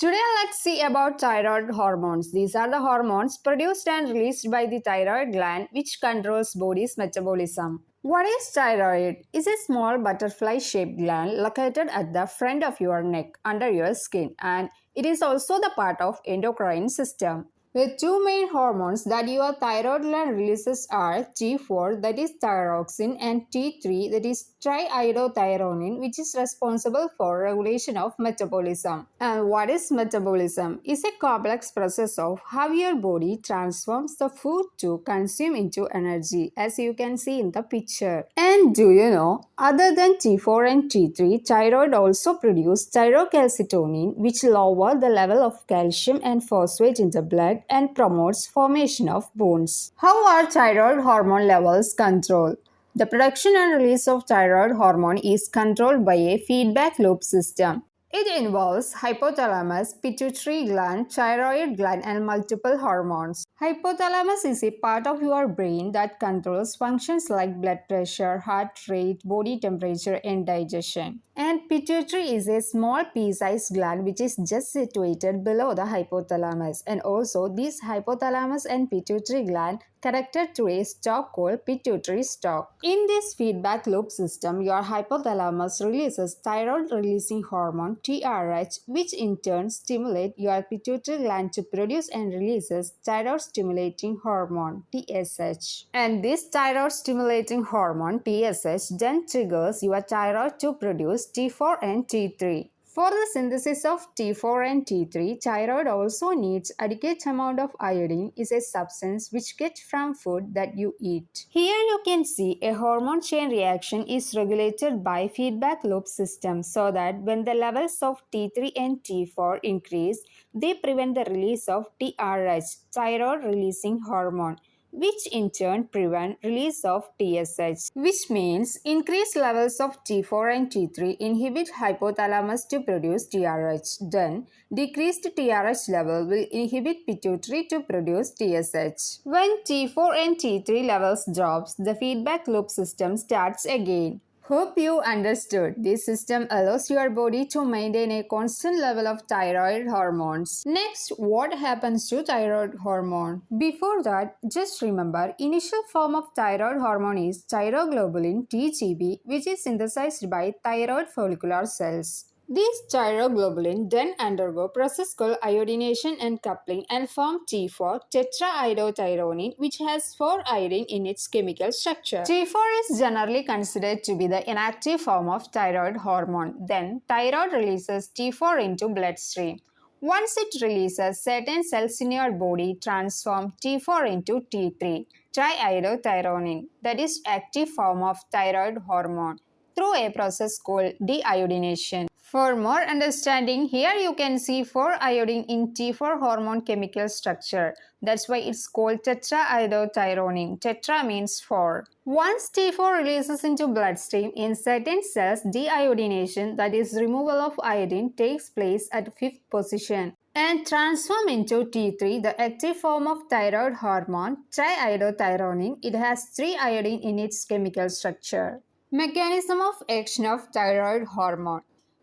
Today let's see about thyroid hormones. These are the hormones produced and released by the thyroid gland which controls body's metabolism. What is thyroid? It's a small butterfly-shaped gland located at the front of your neck under your skin, and it is also the part of endocrine system. The two main hormones that your thyroid gland releases are T4, that is thyroxine, and T3, that is triiodothyronine, which is responsible for regulation of metabolism. And what is metabolism? It's a complex process of how your body transforms the food to consume into energy, as you can see in the picture. And do you know, other than T4 and T3, thyroid also produces Thyrocalcitonin, which lower the level of calcium and phosphate in the blood and promotes formation of bones. How are thyroid hormone levels controlled? The production and release of thyroid hormone is controlled by a feedback loop system. It involves hypothalamus, pituitary gland, thyroid gland, and multiple hormones. Hypothalamus is a part of your brain that controls functions like blood pressure, heart rate, body temperature, and digestion. And pituitary is a small pea-sized gland which is just situated below the hypothalamus. And also, this hypothalamus and pituitary gland connected to a stalk called pituitary stalk. In this feedback loop system, your hypothalamus releases thyroid-releasing hormone TRH, which in turn stimulates your pituitary gland to produce and releases thyroid-stimulating hormone TSH. And this thyroid-stimulating hormone TSH then triggers your thyroid to produce T4 and T3. For the synthesis of T4 and T3, thyroid also needs adequate amount of iodine, is a substance which gets from food that you eat. Here you can see a hormone chain reaction is regulated by feedback loop system so that when the levels of T3 and T4 increase, they prevent the release of TRH, thyroid releasing hormone, which in turn prevent release of TSH, which means increased levels of T4 and T3 inhibit hypothalamus to produce TRH. Then, decreased TRH level will inhibit pituitary to produce TSH. When T4 and T3 levels drops, the feedback loop system starts again. Hope you understood. This system allows your body to maintain a constant level of thyroid hormones. Next, what happens to thyroid hormone? Before that, just remember, initial form of thyroid hormone is thyroglobulin TGB, which is synthesized by thyroid follicular cells. These thyroglobulin then undergo process called iodination and coupling and form T4 tetraiodothyronine, which has 4 iodine in its chemical structure. T4 is generally considered to be the inactive form of thyroid hormone. Then thyroid releases T4 into bloodstream. Once it releases, certain cells in your body transform T4 into T3 triiodothyronine, that is active form of thyroid hormone, through a process called deiodination. For more understanding, here you can see 4 iodine in T4 hormone chemical structure. That's why it's called tetraiodothyronine. Tetra means 4. Once T4 releases into bloodstream, in certain cells, deiodination, that is removal of iodine, takes place at 5th position and transform into T3, the active form of thyroid hormone, triiodothyronine. It has 3 iodine in its chemical structure. Mechanism of action of thyroid hormone.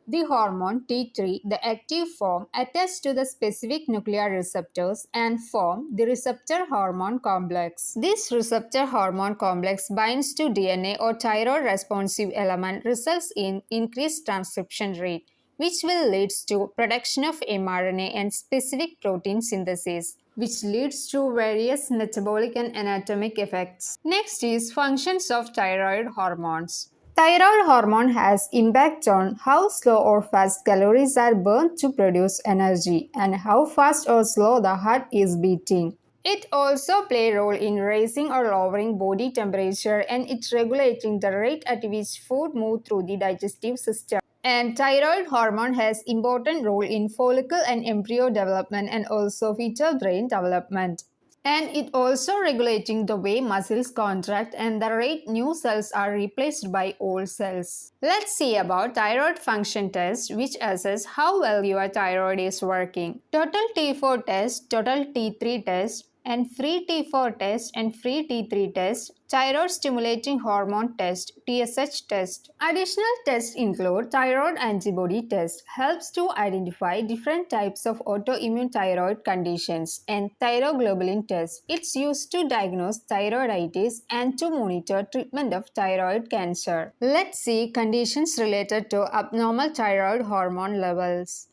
The hormone T3, the active form, attaches to the specific nuclear receptors and form the receptor hormone complex. This receptor hormone complex binds to DNA or thyroid responsive element, results in increased transcription rate, which will lead to production of mRNA and specific protein synthesis, which leads to various metabolic and anatomic effects. Next is functions of thyroid hormones. Thyroid hormone has impact on how slow or fast calories are burned to produce energy and how fast or slow the heart is beating. It also plays a role in raising or lowering body temperature, and it's regulating the rate at which food moves through the digestive system. And thyroid hormone has important role in follicle and embryo development and also fetal brain development. And it also regulating the way muscles contract and the rate new cells are replaced by old cells. Let's see about thyroid function test, which assess how well your thyroid is working. Total T4 test, total T3 test, and free T4 test and free T3 test, thyroid stimulating hormone test, TSH test. Additional tests include thyroid antibody test, helps to identify different types of autoimmune thyroid conditions, and thyroglobulin test. It's used to diagnose thyroiditis and to monitor treatment of thyroid cancer. Let's see conditions related to abnormal thyroid hormone levels.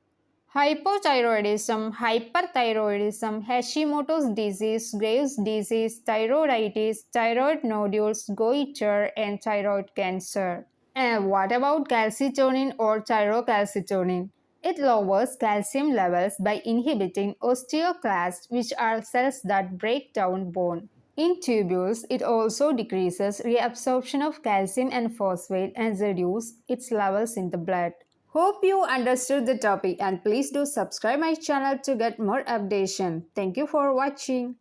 Hypothyroidism, hyperthyroidism, Hashimoto's disease, Graves' disease, thyroiditis, thyroid nodules, goiter, and thyroid cancer. And what about calcitonin or thyrocalcitonin? It lowers calcium levels by inhibiting osteoclasts, which are cells that break down bone. In tubules, it also decreases reabsorption of calcium and phosphate and reduces its levels in the blood. Hope you understood the topic and please do subscribe my channel to get more updation. Thank you for watching.